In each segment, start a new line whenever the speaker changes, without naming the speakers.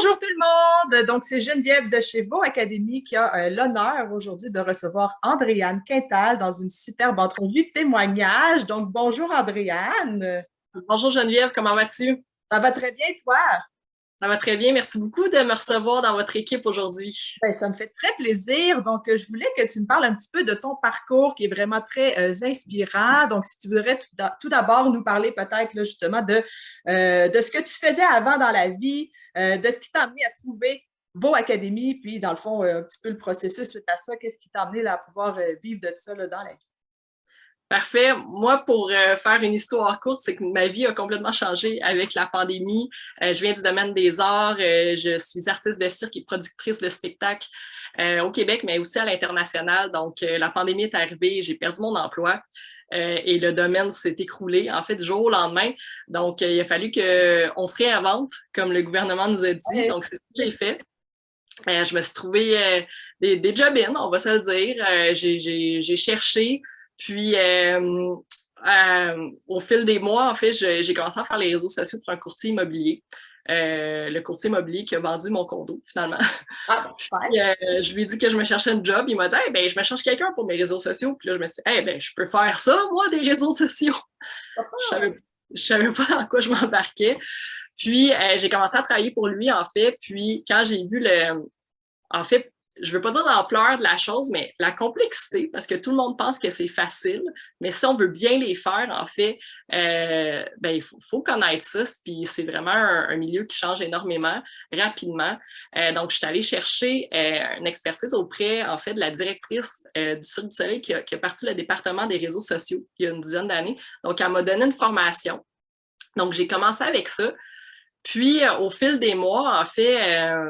Bonjour tout le monde! Donc, c'est Geneviève de chez Vaux Académie qui a l'honneur aujourd'hui de recevoir Andréane Quintal dans une superbe entrevue de témoignage. Donc, bonjour Andréane!
Bonjour Geneviève, comment vas-tu?
Ça va très bien, toi?
Ça va très bien. Merci beaucoup de me recevoir dans votre équipe aujourd'hui.
Ben, ça me fait très plaisir. Donc, je voulais que tu me parles un petit peu de ton parcours qui est vraiment très inspirant. Donc, si tu voudrais tout d'abord nous parler peut-être là, justement de ce que tu faisais avant dans la vie, de ce qui t'a amené à trouver Vaux Académie, puis dans le fond, un petit peu le processus suite à ça, qu'est-ce qui t'a amené là, à pouvoir vivre de ça là, dans la vie?
Parfait. Moi, pour faire une histoire courte, c'est que ma vie a complètement changé avec la pandémie. Je viens du domaine des arts. Je suis artiste de cirque et productrice de spectacles au Québec, mais aussi à l'international. Donc, la pandémie est arrivée, j'ai perdu mon emploi. Et le domaine s'est écroulé, en fait, du jour au lendemain. Donc, il a fallu qu'on se réinvente, comme le gouvernement nous a dit.
Ouais.
Donc, c'est ce que j'ai fait. Je me suis trouvé des job-ins, on va se le dire. J'ai cherché, puis au fil des mois, en fait, j'ai commencé à faire les réseaux sociaux pour un courtier immobilier. Le courtier immobilier qui a vendu mon condo, finalement.
Ah, bon, super.
Puis, je lui ai dit que je me cherchais un job. Il m'a dit, hey, ben, je me cherche quelqu'un pour mes réseaux sociaux. Puis là, je me suis dit, hey, ben, je peux faire ça, moi, des réseaux sociaux. Je savais, je savais pas dans quoi je m'embarquais. Puis, j'ai commencé à travailler pour lui, en fait. Puis, quand j'ai vu en fait, je veux pas dire l'ampleur de la chose, mais la complexité, parce que tout le monde pense que c'est facile, mais si on veut bien les faire, en fait, ben, faut connaître ça, puis c'est vraiment un milieu qui change énormément, rapidement. Donc, je suis allée chercher une expertise auprès, en fait, de la directrice du Cirque du Soleil qui a parti le département des réseaux sociaux il y a une dizaine d'années. Donc, elle m'a donné une formation. Donc, j'ai commencé avec ça. Puis, au fil des mois, en fait,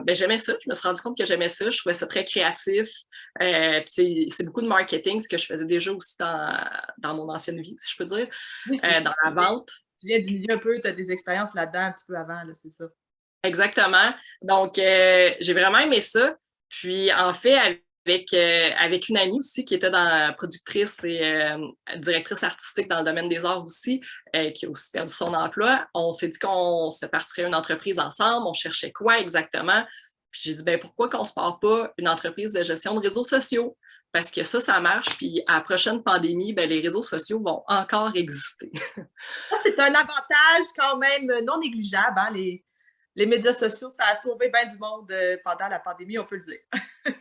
ben, j'aimais ça. Je me suis rendu compte que j'aimais ça. Je trouvais ça très créatif. Puis c'est beaucoup de marketing, ce que je faisais déjà aussi dans mon ancienne vie, si je peux dire,
Oui, c'est ça.
dans la vente.
Tu viens du milieu un peu, tu as des expériences là-dedans un petit peu avant, là, c'est ça.
Exactement. Donc, j'ai vraiment aimé ça. Puis, en fait, avec une amie aussi qui était productrice et directrice artistique dans le domaine des arts aussi, qui a aussi perdu son emploi, on s'est dit qu'on se partirait une entreprise ensemble. On cherchait quoi exactement? Puis j'ai dit, ben pourquoi qu'on se part pas une entreprise de gestion de réseaux sociaux? Parce que ça marche. Puis à la prochaine pandémie, ben, les réseaux sociaux vont encore exister.
Ça, c'est un avantage quand même non négligeable, hein, les médias sociaux, ça a sauvé bien du monde pendant la pandémie, on peut le dire.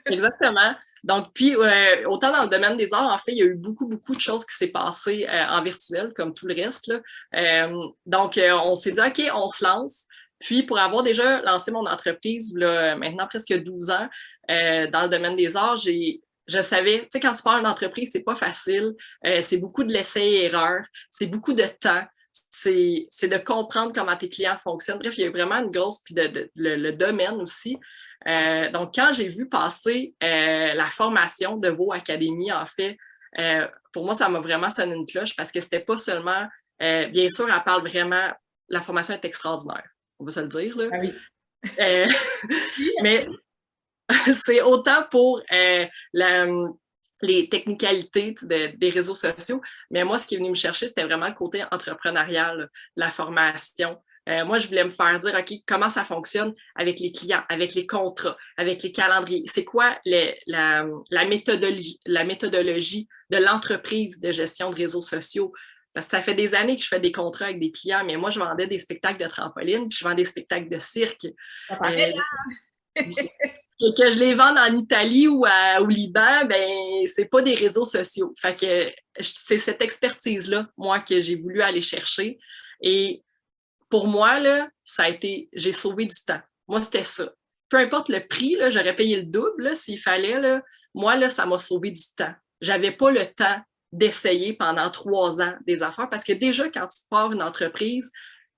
Exactement. Donc, puis, autant dans le domaine des arts, en fait, il y a eu beaucoup de choses qui s'est passées en virtuel, comme tout le reste, là. Donc, on s'est dit, OK, on se lance. Puis, pour avoir déjà lancé mon entreprise, là, maintenant presque 12 ans, dans le domaine des arts, je savais, tu sais, quand tu pars une entreprise, c'est pas facile. C'est beaucoup de l'essai-erreur, c'est beaucoup de temps. C'est de comprendre comment tes clients fonctionnent. Bref, il y a vraiment une grosse, puis le domaine aussi. Donc, quand j'ai vu passer la formation de Vaux Académie, en fait, pour moi, ça m'a vraiment sonné une cloche parce que c'était pas seulement, bien sûr, elle parle vraiment, la formation est extraordinaire, on va se le dire, là.
Ah oui.
Euh,
Oui,
mais c'est autant pour les technicalités des réseaux sociaux, mais moi, ce qui est venu me chercher, c'était vraiment le côté entrepreneurial de la formation. Moi, je voulais me faire dire, OK, comment ça fonctionne avec les clients, avec les contrats, avec les calendriers. C'est quoi la méthodologie de l'entreprise de gestion de réseaux sociaux? Parce que ça fait des années que je fais des contrats avec des clients, mais moi, je vendais des spectacles de trampoline, puis je vendais des spectacles de cirque.
ça
Euh,
paraît, hein?
que je les vende en Italie ou au Liban, ben c'est pas des réseaux sociaux. Fait que c'est cette expertise-là, moi, que j'ai voulu aller chercher. Et pour moi, là, ça a été, j'ai sauvé du temps. Moi, c'était ça. Peu importe le prix, là, j'aurais payé le double s'il fallait. Là. Moi, là, ça m'a sauvé du temps. J'avais pas le temps d'essayer pendant 3 ans des affaires parce que déjà, quand tu pars une entreprise,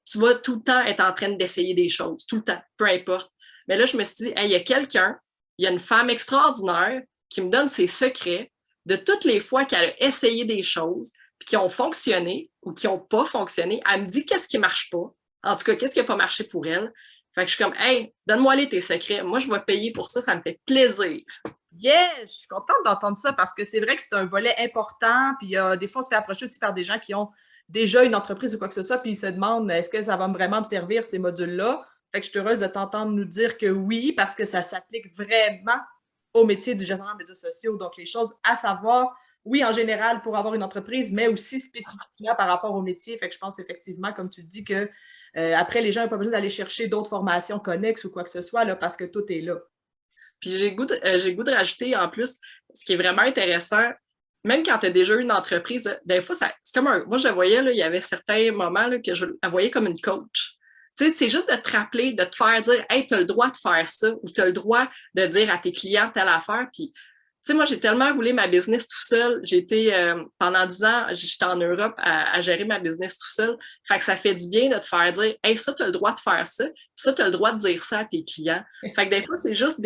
tu vas tout le temps être en train d'essayer des choses, tout le temps, peu importe. Mais là, je me suis dit, hey, il y a quelqu'un, il y a une femme extraordinaire qui me donne ses secrets de toutes les fois qu'elle a essayé des choses, puis qui ont fonctionné ou qui n'ont pas fonctionné. Elle me dit qu'est-ce qui ne marche pas. En tout cas, qu'est-ce qui n'a pas marché pour elle. Fait que je suis comme, hey, donne-moi les tes secrets. Moi, je vais payer pour ça me fait plaisir.
Yes, je suis contente d'entendre ça parce que c'est vrai que c'est un volet important. Puis des fois, on se fait approcher aussi par des gens qui ont déjà une entreprise ou quoi que ce soit, puis ils se demandent est-ce que ça va vraiment me servir ces modules-là? Fait que je suis heureuse de t'entendre nous dire que oui, parce que ça s'applique vraiment au métier du gestionnaire de médias sociaux. Donc, les choses à savoir, oui, en général, pour avoir une entreprise, mais aussi spécifiquement par rapport au métier. Fait que je pense effectivement, comme tu le dis, que après, les gens n'ont pas besoin d'aller chercher d'autres formations connexes ou quoi que ce soit, là, parce que tout est là.
Puis j'ai le goût de rajouter en plus, ce qui est vraiment intéressant, même quand tu as déjà eu une entreprise, des fois, c'est comme un. Moi, je voyais, là, il y avait certains moments là, que je la voyais comme une coach. Tu sais, c'est juste de te rappeler, de te faire dire, hey, tu as le droit de faire ça, ou tu as le droit de dire à tes clients telle affaire. Puis, tu sais, moi, j'ai tellement roulé ma business tout seul. J'ai été, pendant 10 ans, j'étais en Europe à gérer ma business tout seul. Fait que ça fait du bien de te faire dire, hey, ça, tu as le droit de faire ça, puis ça, tu as le droit de dire ça à tes clients. Fait que des fois, c'est juste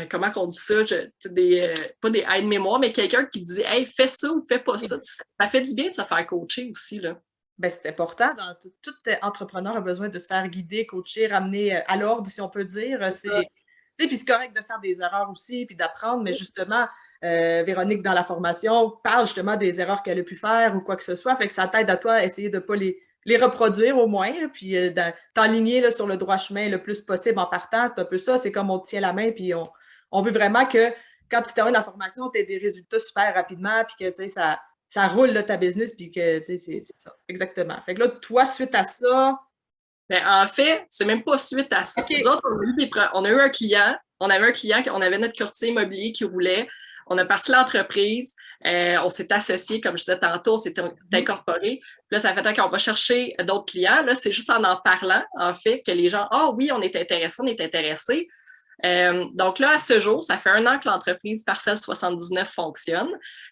comment qu'on dit ça, pas des aides-mémoire, mais quelqu'un qui dit hey, fais ça ou fais pas ça. Ça fait du bien de se faire coacher aussi. Là.
Ben, c'est important. Tout entrepreneur a besoin de se faire guider, coacher, ramener à l'ordre, si on peut dire. Puis c'est correct de faire des erreurs aussi, puis d'apprendre, mais justement, Véronique, dans la formation, parle justement des erreurs qu'elle a pu faire ou quoi que ce soit. Fait que ça t'aide à toi à essayer de ne pas les reproduire au moins, là, puis t'enligner là, sur le droit chemin le plus possible en partant. C'est un peu ça. C'est comme on te tient la main, puis on veut vraiment que quand tu termines la formation, tu aies des résultats super rapidement, puis que tu sais, ça roule là, ta business, puis que, tu sais, c'est ça. Exactement. Fait que là, toi, suite à ça.
Ben, en fait, c'est même pas suite à ça.
Okay.
Nous autres, on a eu un client, on avait notre courtier immobilier qui roulait, on a parti l'entreprise, on s'est associé, comme je disais tantôt, on s'est incorporé. Là, ça fait qu'on va chercher d'autres clients. Là, c'est juste en parlant, en fait, que les gens, ah oui, on est intéressés. Donc là, à ce jour, ça fait 1 an que l'entreprise Parcelle 79 fonctionne.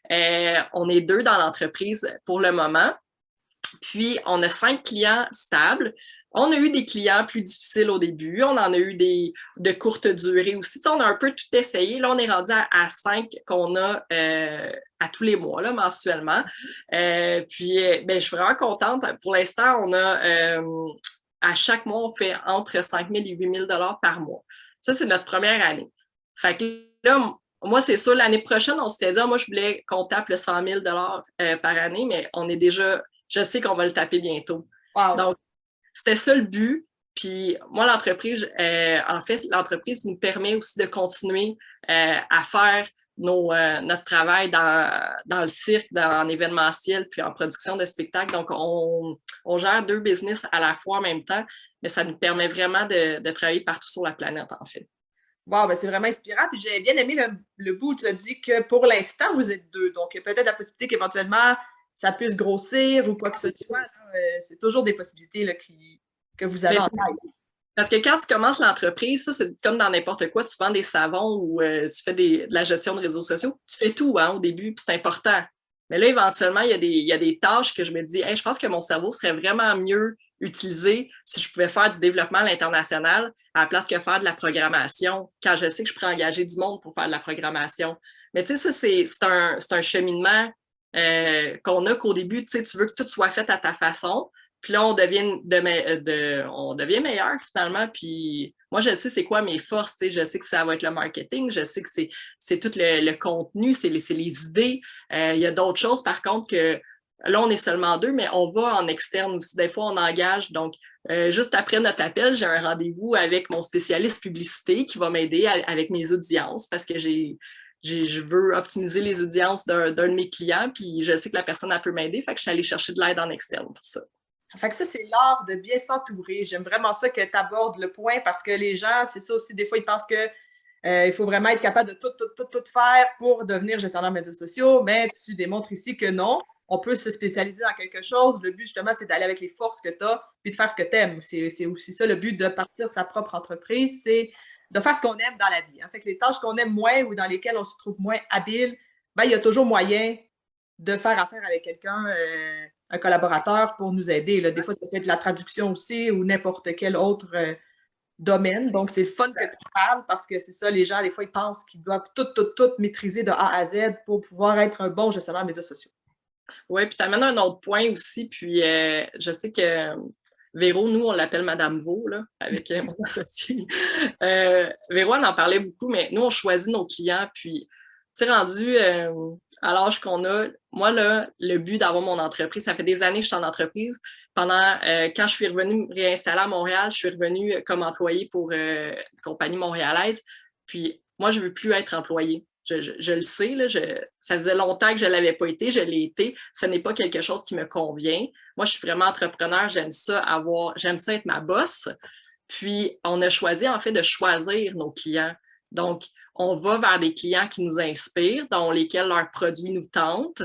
On est 2 dans l'entreprise pour le moment. Puis, on a 5 clients stables. On a eu des clients plus difficiles au début. On en a eu de courte durée aussi. Tu sais, on a un peu tout essayé. Là, on est rendu à 5 qu'on a à tous les mois, là, mensuellement. Puis, ben, je suis vraiment contente. Pour l'instant, on a à chaque mois, on fait entre 5 000 et 8 000 $ par mois. Ça, c'est notre première année. Fait que là, moi, c'est sûr, l'année prochaine, on s'était dit, moi, je voulais qu'on tape le 100 000 $ par année, mais on est déjà, je sais qu'on va le taper bientôt.
Wow.
Donc, c'était ça le but. Puis, moi, l'entreprise, en fait, l'entreprise nous permet aussi de continuer à faire notre travail dans le cirque, en événementiel, puis en production de spectacles. Donc, on gère 2 business à la fois en même temps, mais ça nous permet vraiment de travailler partout sur la planète, en fait.
Wow, ben c'est vraiment inspirant. Puis j'ai bien aimé le bout où tu as dit que pour l'instant, vous êtes 2. Donc, il y a peut-être la possibilité qu'éventuellement, ça puisse grossir ou quoi que ce soit. C'est toujours des possibilités là, que vous avez en tête.
Parce que quand tu commences l'entreprise, ça, c'est comme dans n'importe quoi, tu vends des savons ou tu fais de la gestion de réseaux sociaux. Tu fais tout au début, puis c'est important. Mais là, éventuellement, il y a des tâches que je me dis, hey, je pense que mon cerveau serait vraiment mieux utilisé si je pouvais faire du développement à l'international à la place que faire de la programmation, quand je sais que je pourrais engager du monde pour faire de la programmation. Mais tu sais, ça, c'est un cheminement qu'on a qu'au début, tu sais, tu veux que tout soit fait à ta façon. Puis là, on devient meilleur finalement. Puis moi, je sais c'est quoi mes forces. Je sais que ça va être le marketing. Je sais que c'est tout le contenu, c'est les idées. Il y a d'autres choses, par contre, que là, on est seulement 2, mais on va en externe aussi. Des fois, on engage. Donc, juste après notre appel, j'ai un rendez-vous avec mon spécialiste publicité qui va m'aider avec mes audiences parce que je veux optimiser les audiences d'un de mes clients. Puis je sais que la personne, elle peut m'aider. Fait que je suis allée chercher de l'aide en externe pour ça.
Fait que ça, c'est l'art de bien s'entourer. J'aime vraiment ça que tu abordes le point parce que les gens, c'est ça aussi, des fois, ils pensent que il faut vraiment être capable de tout faire pour devenir gestionnaire de médias sociaux, mais tu démontres ici que non, on peut se spécialiser dans quelque chose. Le but, justement, c'est d'aller avec les forces que tu as puis de faire ce que tu aimes. C'est aussi ça le but de partir sa propre entreprise, c'est de faire ce qu'on aime dans la vie. En fait, les tâches qu'on aime moins ou dans lesquelles on se trouve moins habile, ben, il y a toujours moyen de faire affaire avec quelqu'un, un collaborateur pour nous aider. Là. Des fois, ça peut être la traduction aussi ou n'importe quel autre domaine. Donc, c'est le fun que tu parles parce que c'est ça, les gens, des fois, ils pensent qu'ils doivent tout maîtriser de A à Z pour pouvoir être un bon gestionnaire de médias sociaux.
Oui, puis tu amènes un autre point aussi. Puis, je sais que Véro, nous, on l'appelle Madame Vaux, là, avec mon associé. Véro, on en parlait beaucoup, mais nous, on choisit nos clients. Puis, sais, rendu à l'âge qu'on a, moi, là, le but d'avoir mon entreprise, ça fait des années que je suis en entreprise. Quand je suis revenue me réinstaller à Montréal, je suis revenue comme employée pour une compagnie montréalaise. Puis moi, je ne veux plus être employée. Je le sais, là, ça faisait longtemps que je ne l'avais pas été, je l'ai été. Ce n'est pas quelque chose qui me convient. Moi, je suis vraiment entrepreneur, j'aime ça être ma boss. Puis, on a choisi, en fait, de choisir nos clients. Donc, on va vers des clients qui nous inspirent, dont lesquels leurs produits nous tentent.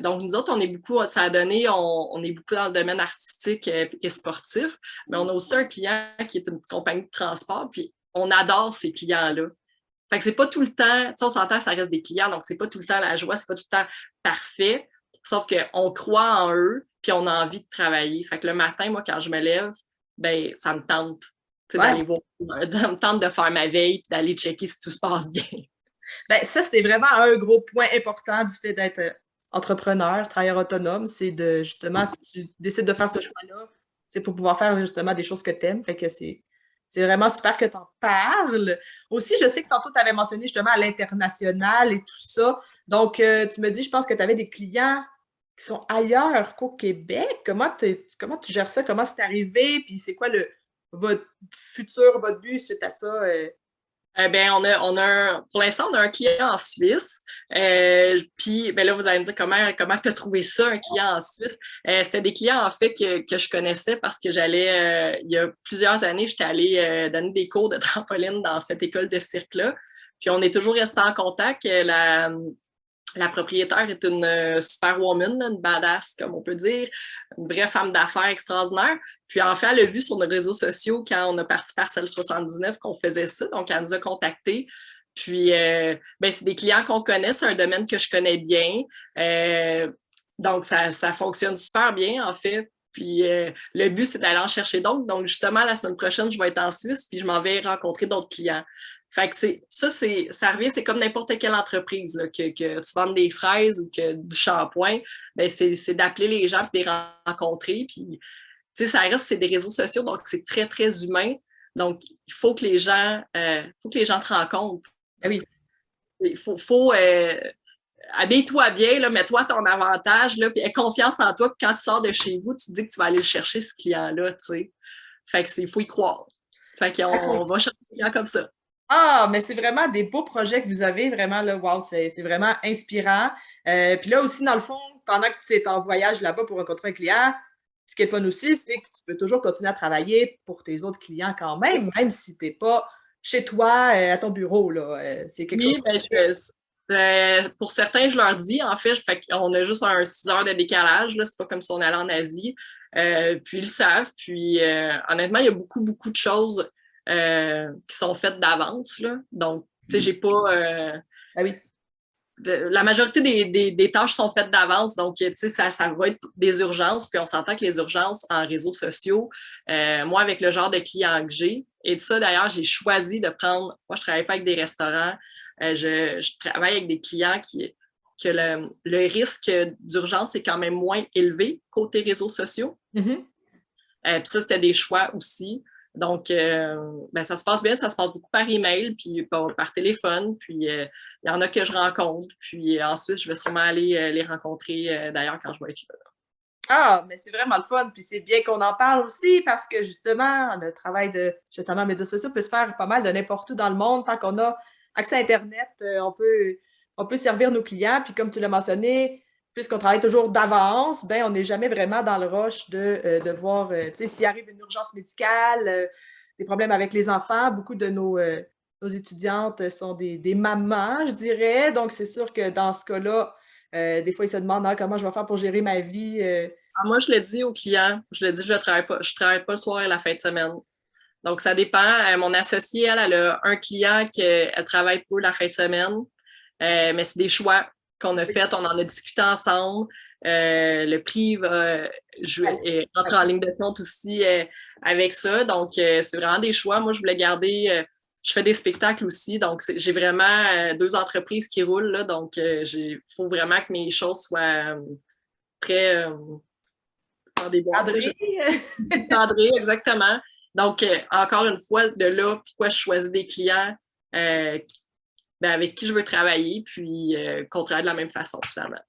Donc, nous autres, ça a donné, on est beaucoup dans le domaine artistique et sportif, mais on a aussi un client qui est une compagnie de transport, puis on adore ces clients-là. Fait que c'est pas tout le temps, tu sais, on s'entend que ça reste des clients, donc c'est pas tout le temps la joie, c'est pas tout le temps parfait, sauf qu'on croit en eux, puis on a envie de travailler. Fait que le matin, moi, quand je me lève, ben ça me tente d'aller voir, ça me tente de faire ma veille puis d'aller checker si tout se passe bien.
Ben, ça, c'était vraiment un gros point important du fait d'être entrepreneur, travailleur autonome, c'est de justement, si tu décides de faire ce choix-là, c'est pour pouvoir faire justement des choses que tu aimes. Fait que c'est vraiment super que tu en parles. Aussi, je sais que tantôt, tu avais mentionné justement à l'international et tout ça. Donc, tu me dis, je pense que tu avais des clients qui sont ailleurs qu'au Québec. Comment tu gères ça? Comment c'est arrivé? Puis c'est quoi votre futur, votre but suite à ça?
Ben, pour l'instant, on a un client en Suisse. Puis, ben là, vous allez me dire comment tu as trouvé ça, un client en Suisse? C'était des clients, en fait, que je connaissais parce que il y a plusieurs années, j'étais allée donner des cours de trampoline dans cette école de cirque-là. Puis, on est toujours resté en contact. La propriétaire est une superwoman, une badass, comme on peut dire, une vraie femme d'affaires extraordinaire. Puis en fait, elle a vu sur nos réseaux sociaux quand on a parti Parcelle 79 qu'on faisait ça. Donc, elle nous a contactés. Puis, ben, c'est des clients qu'on connaît, c'est un domaine que je connais bien. Donc, ça fonctionne super bien, en fait. Puis, le but, c'est d'aller en chercher d'autres. Donc, justement, la semaine prochaine, je vais être en Suisse, puis je m'en vais rencontrer d'autres clients. Fait que ça revient, c'est comme n'importe quelle entreprise, là, que tu vendes des fraises ou que du shampoing, ben c'est d'appeler les gens et de les rencontrer. Puis, tu sais, ça reste, c'est des réseaux sociaux, donc c'est très, très humain. Donc, il faut que les gens te rencontrent.
Ah oui.
Il faut habille-toi bien, là, mets-toi ton avantage, là, puis aie confiance en toi. Puis quand tu sors de chez vous, tu te dis que tu vas aller le chercher, ce client-là, tu sais. Fait que faut y croire. Fait qu'on va chercher des clients comme ça.
Ah, mais c'est vraiment des beaux projets que vous avez, vraiment, là, wow, c'est vraiment inspirant. Puis là aussi, dans le fond, pendant que tu es en voyage là-bas pour rencontrer un client, ce qui est fun aussi, c'est que tu peux toujours continuer à travailler pour tes autres clients quand même si tu n'es pas chez toi, à ton bureau, là. C'est quelque chose.
Oui, pour certains, je leur dis, en fait qu'on a juste un 6 heures de décalage, là, c'est pas comme si on allait en Asie. Puis ils le savent. Puis honnêtement, il y a beaucoup, beaucoup de choses qui sont faites d'avance, là. Donc, tu sais, j'ai pas.
Ah oui.
La majorité des tâches sont faites d'avance, donc tu sais, ça va être des urgences, puis on s'entend que les urgences en réseaux sociaux, moi, avec le genre de client que j'ai, et ça, d'ailleurs, j'ai choisi de prendre, moi, je ne travaille pas avec des restaurants, je travaille avec des clients que le risque d'urgence est quand même moins élevé côté réseaux sociaux.
Mm-hmm.
Puis ça, c'était des choix aussi. Donc, ben, ça se passe bien, ça se passe beaucoup par email, puis par téléphone, puis il y en a que je rencontre, puis ensuite, je vais sûrement aller les rencontrer d'ailleurs quand je vais être là.
Ah, mais c'est vraiment le fun, puis c'est bien qu'on en parle aussi parce que justement, le travail de gestionnaire en médias sociaux peut se faire pas mal de n'importe où dans le monde. Tant qu'on a accès à Internet, on peut servir nos clients. Puis comme tu l'as mentionné, puisqu'on travaille toujours d'avance, ben on n'est jamais vraiment dans le rush de voir, tu sais, s'il arrive une urgence médicale, des problèmes avec les enfants. Beaucoup de nos étudiantes sont des mamans, je dirais. Donc, c'est sûr que dans ce cas-là, des fois, ils se demandent comment je vais faire pour gérer ma vie.
Moi, je le dis aux clients, je le dis, je ne travaille pas, je travaille pas le soir et la fin de semaine. Donc, ça dépend. Mon associée, elle a un client qu'elle travaille pour la fin de semaine, mais c'est des choix qu'on a faits, on en a discuté ensemble. Le prix va entre en ligne de compte aussi avec ça. Donc, c'est vraiment des choix. Moi, je voulais garder. Je fais des spectacles aussi, donc j'ai vraiment 2 entreprises qui roulent, là, donc il faut vraiment que mes choses soient très cadrées, exactement. Donc, encore une fois, de là, pourquoi je choisis des clients avec qui je veux travailler, puis qu'on travaille de la même façon, finalement.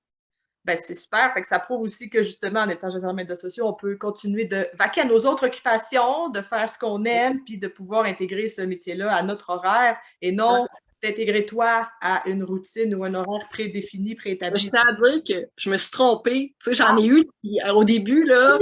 Ben, c'est super. Fait que ça prouve aussi que justement, en étant gestionnaire de médias sociaux, on peut continuer de vaquer à nos autres occupations, de faire ce qu'on aime, puis de pouvoir intégrer ce métier-là à notre horaire et non d'intégrer toi à une routine ou un horaire prédéfini,
Je
préétabli.
tiens à dire que je me suis trompée. Tu sais, j'en ai eu au début, là,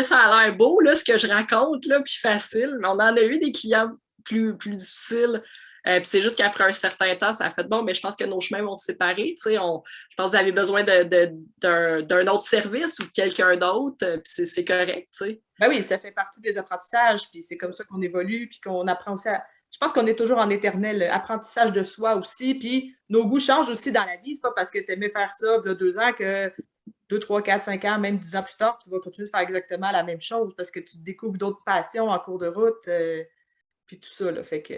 ça a l'air beau, là, ce que je raconte, là, puis facile, mais on en a eu des clients plus difficiles. Puis c'est juste qu'après un certain temps, ça a fait bon, mais je pense que nos chemins vont se séparer. Tu sais, je pense que vous avez besoin d'un autre service ou de quelqu'un d'autre, puis c'est correct. Tu sais.
Ben oui, ça fait partie des apprentissages, puis c'est comme ça qu'on évolue, puis qu'on apprend aussi à. Je pense qu'on est toujours en éternel apprentissage de soi aussi, puis nos goûts changent aussi dans la vie. C'est pas parce que tu aimais faire ça il y a 2 ans que 2, 3, 4, 5 ans, même 10 ans plus tard, tu vas continuer de faire exactement la même chose parce que tu découvres d'autres passions en cours de route, puis tout ça, là, fait que.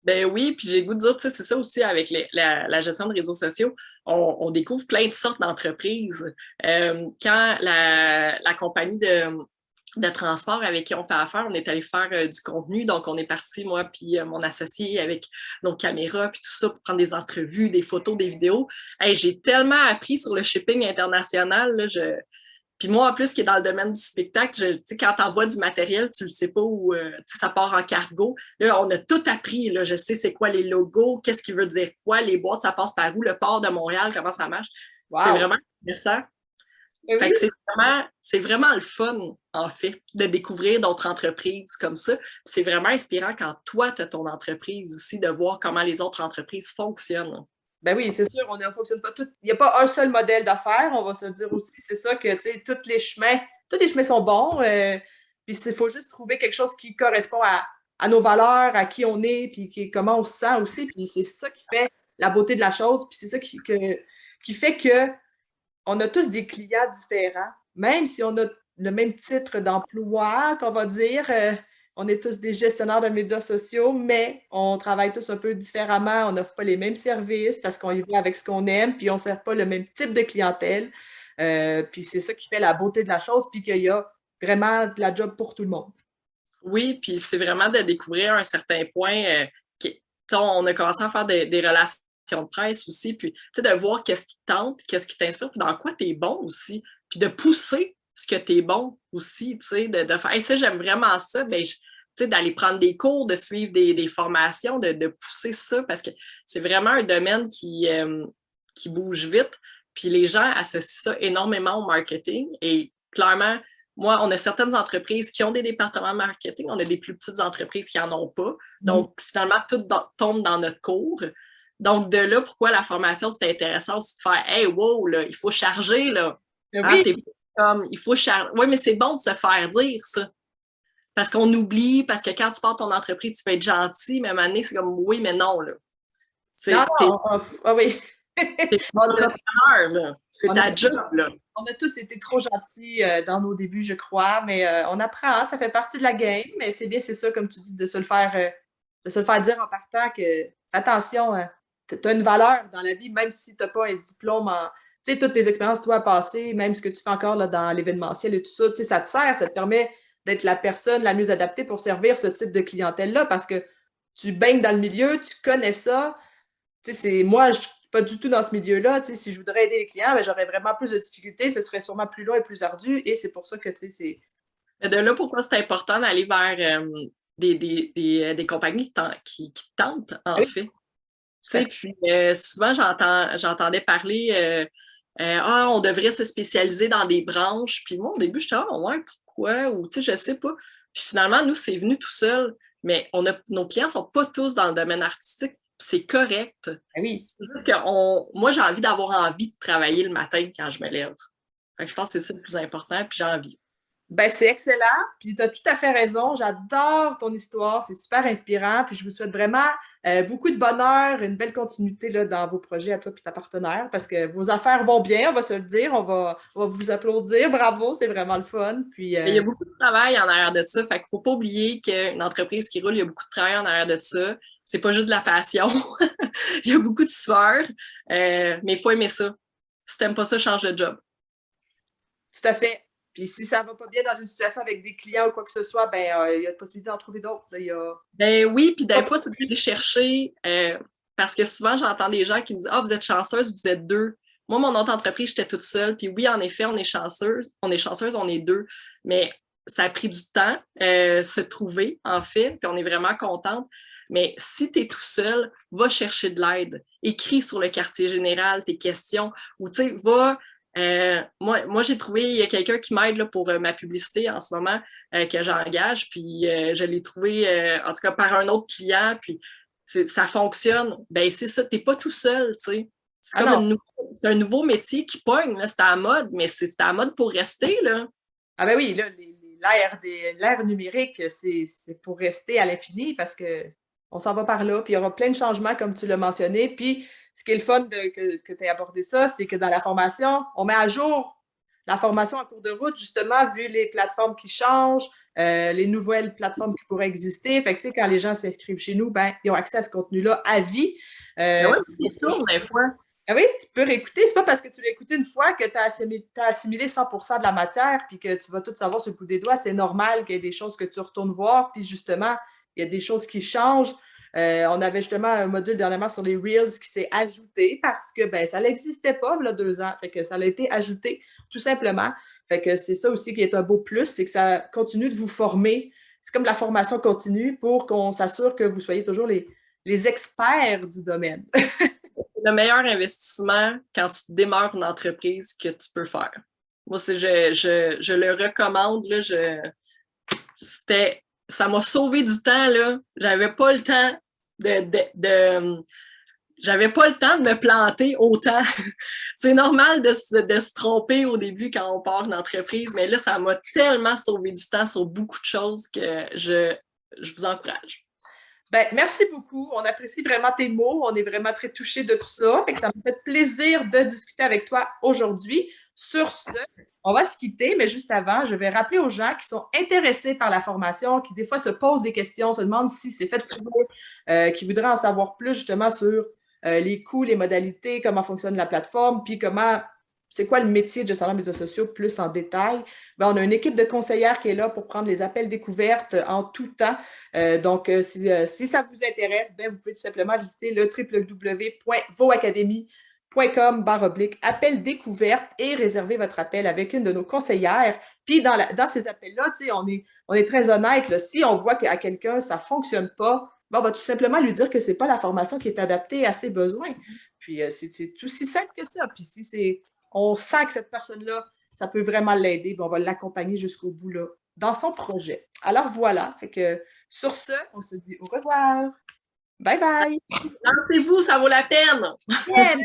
Ben oui, puis j'ai le goût de dire, tu sais, c'est ça aussi avec la gestion de réseaux sociaux, on découvre plein de sortes d'entreprises. Quand la compagnie de transport avec qui on fait affaire, on est allé faire du contenu, donc on est parti, moi puis mon associé, avec nos caméras puis tout ça pour prendre des entrevues, des photos, des vidéos. Hey, j'ai tellement appris sur le shipping international, là, puis moi, en plus, qui est dans le domaine du spectacle, quand tu envoies du matériel, tu ne le sais pas où ça part en cargo. Là, on a tout appris. Là, je sais c'est quoi les logos, qu'est-ce qui veut dire quoi, les boîtes, ça passe par où, le port de Montréal, comment ça marche. Wow. C'est vraiment intéressant. Oui. Fait que c'est vraiment le fun, en fait, de découvrir d'autres entreprises comme ça. C'est vraiment inspirant quand toi, tu as ton entreprise aussi, de voir comment les autres entreprises fonctionnent.
Ben oui, c'est sûr, on ne fonctionne pas tout. Il n'y a pas un seul modèle d'affaires, on va se dire aussi. C'est ça que, tu sais, tous les chemins sont bons. Puis il faut juste trouver quelque chose qui correspond à nos valeurs, à qui on est, puis comment on se sent aussi. Puis c'est ça qui fait la beauté de la chose. Puis c'est ça qui fait que on a tous des clients différents, même si on a le même titre d'emploi, qu'on va dire. On est tous des gestionnaires de médias sociaux, mais on travaille tous un peu différemment. On n'offre pas les mêmes services parce qu'on y va avec ce qu'on aime, puis on ne sert pas le même type de clientèle. Puis c'est ça qui fait la beauté de la chose, puis qu'il y a vraiment de la job pour tout le monde.
Oui, puis c'est vraiment de découvrir à un certain point. On a commencé à faire des relations de presse aussi, puis de voir qu'est-ce qui te tente, qu'est-ce qui t'inspire, puis dans quoi tu es bon aussi, puis de pousser ce que tu es bon aussi, de faire hey, ça, j'aime vraiment ça, ben, d'aller prendre des cours, de suivre des formations, de pousser ça, parce que c'est vraiment un domaine qui bouge vite, puis les gens associent ça énormément au marketing, et clairement, moi, on a certaines entreprises qui ont des départements de marketing, on a des plus petites entreprises qui n'en ont pas, donc finalement, tout tombe dans notre cours. Donc, de là, pourquoi la formation, c'était intéressant aussi de faire hey, wow, là, il faut charger, là.
Oui.
Il faut charger. Oui, mais c'est bon de se faire dire ça. Parce qu'on oublie, parce que quand tu pars ton entreprise, tu peux être gentil, mais à un moment donné, c'est comme oui, mais non, là.
Oui.
C'est ta job, là.
On a tous été trop gentils dans nos débuts, je crois, mais on apprend, hein, ça fait partie de la game, mais c'est bien, c'est ça, comme tu dis, de se le faire dire en partant que fais attention, tu as une valeur dans la vie, même si tu n'as pas un diplôme en. Tu sais, toutes tes expériences, toi, passées, même ce que tu fais encore là, dans l'événementiel et tout ça, tu sais, ça te sert, ça te permet d'être la personne la mieux adaptée pour servir ce type de clientèle-là parce que tu baignes dans le milieu, tu connais ça. Tu sais, moi, je ne suis pas du tout dans ce milieu-là. Tu sais, si je voudrais aider les clients, ben, j'aurais vraiment plus de difficultés, ce serait sûrement plus long et plus ardu et c'est pour ça que, tu sais, c'est.
Mais de là, pourquoi c'est important d'aller vers des compagnies qui tentent, en fait. Puis souvent, j'entendais parler on devrait se spécialiser dans des branches. Puis moi, au début, j'étais ouais, pourquoi? Ou tu sais, je sais pas. Puis finalement, nous, c'est venu tout seul. Mais nos clients sont pas tous dans le domaine artistique. C'est correct.
Oui.
C'est juste que moi, j'ai envie d'avoir envie de travailler le matin quand je me lève. Fait que je pense que c'est ça le plus important, puis j'ai envie.
Ben, c'est excellent, puis tu as tout à fait raison. J'adore ton histoire, c'est super inspirant, puis je vous souhaite vraiment beaucoup de bonheur, une belle continuité là, dans vos projets à toi et ta partenaire, parce que vos affaires vont bien, on va se le dire, on va vous applaudir, bravo, c'est vraiment le fun. Puis,
Il y a beaucoup de travail en arrière de ça, fait qu'il ne faut pas oublier qu'une entreprise qui roule, il y a beaucoup de travail en arrière de ça. C'est pas juste de la passion, il y a beaucoup de sueur, mais il faut aimer ça. Si tu n'aimes pas ça, change de job.
Tout à fait. Puis si ça ne va pas bien dans une situation avec des clients ou quoi que ce soit, ben il y a possibilité d'en trouver d'autres.
Ben oui, puis des fois, c'est d'aller chercher, parce que souvent, j'entends des gens qui me disent « Ah, vous êtes chanceuse, vous êtes deux. » Moi, mon autre entreprise, j'étais toute seule. Puis oui, en effet, on est chanceuse, on est deux. Mais ça a pris du temps se trouver, en fait, puis on est vraiment contente. Mais si tu es tout seul, va chercher de l'aide. Écris sur le quartier général tes questions ou, tu sais, va... moi j'ai trouvé, il y a quelqu'un qui m'aide pour ma publicité en ce moment que j'engage, puis je l'ai trouvé, en tout cas, par un autre client, puis ça fonctionne. Ben c'est ça, t'es pas tout seul, tu sais. C'est comme c'est un nouveau métier qui pogne, là, c'est à la mode, mais c'est à la mode pour rester, là.
Ah ben oui, là, l'ère numérique, c'est pour rester à l'infini parce que on s'en va par là, puis il y aura plein de changements, comme tu l'as mentionné. Puis, ce qui est le fun que tu aies abordé ça, c'est que dans la formation, on met à jour la formation en cours de route, justement, vu les plateformes qui changent, les nouvelles plateformes qui pourraient exister. Fait que, tu sais, quand les gens s'inscrivent chez nous, ben, ils ont accès à ce contenu-là à vie.
Ben ouais, c'est toujours des fois.
Ah oui, tu peux réécouter. C'est pas parce que tu l'as écouté une fois que tu as assimilé 100% de la matière puis que tu vas tout savoir sur le bout des doigts. C'est normal qu'il y ait des choses que tu retournes voir. Puis justement, il y a des choses qui changent. On avait justement un module dernièrement sur les Reels qui s'est ajouté parce que ben, ça n'existait pas il y a 2 ans. Fait que ça a été ajouté tout simplement. Fait que c'est ça aussi qui est un beau plus, c'est que ça continue de vous former. C'est comme la formation continue pour qu'on s'assure que vous soyez toujours les experts du domaine.
Le meilleur investissement quand tu démarres une entreprise que tu peux faire. Moi, je le recommande. Là, ça m'a sauvé du temps. Là. J'avais pas le temps j'avais pas le temps de me planter autant. C'est normal de se tromper au début quand on part d'une entreprise, mais là, ça m'a tellement sauvé du temps sur beaucoup de choses que je vous encourage.
Ben, merci beaucoup. On apprécie vraiment tes mots. On est vraiment très touchés de tout ça. Fait que ça me fait plaisir de discuter avec toi aujourd'hui. Sur ce, on va se quitter, mais juste avant, je vais rappeler aux gens qui sont intéressés par la formation, qui des fois se posent des questions, se demandent si c'est fait pour eux, qui voudraient en savoir plus justement sur les coûts, les modalités, comment fonctionne la plateforme, puis c'est quoi le métier de gestionnaire de médias sociaux plus en détail. Ben, on a une équipe de conseillères qui est là pour prendre les appels découvertes en tout temps. Donc, si ça vous intéresse, ben, vous pouvez tout simplement visiter le www.voacademy.com/appel découverte et réserver votre appel avec une de nos conseillères. Puis, dans ces appels-là, on est très honnête. Là, si on voit qu'à quelqu'un, ça ne fonctionne pas, ben, on va tout simplement lui dire que ce n'est pas la formation qui est adaptée à ses besoins. Puis, c'est aussi simple que ça. Puis, si on sent que cette personne-là, ça peut vraiment l'aider, on va l'accompagner jusqu'au bout là, dans son projet. Alors voilà, fait que sur ce, on se dit au revoir. Bye bye.
Lancez-vous, ça vaut la peine.
Yeah,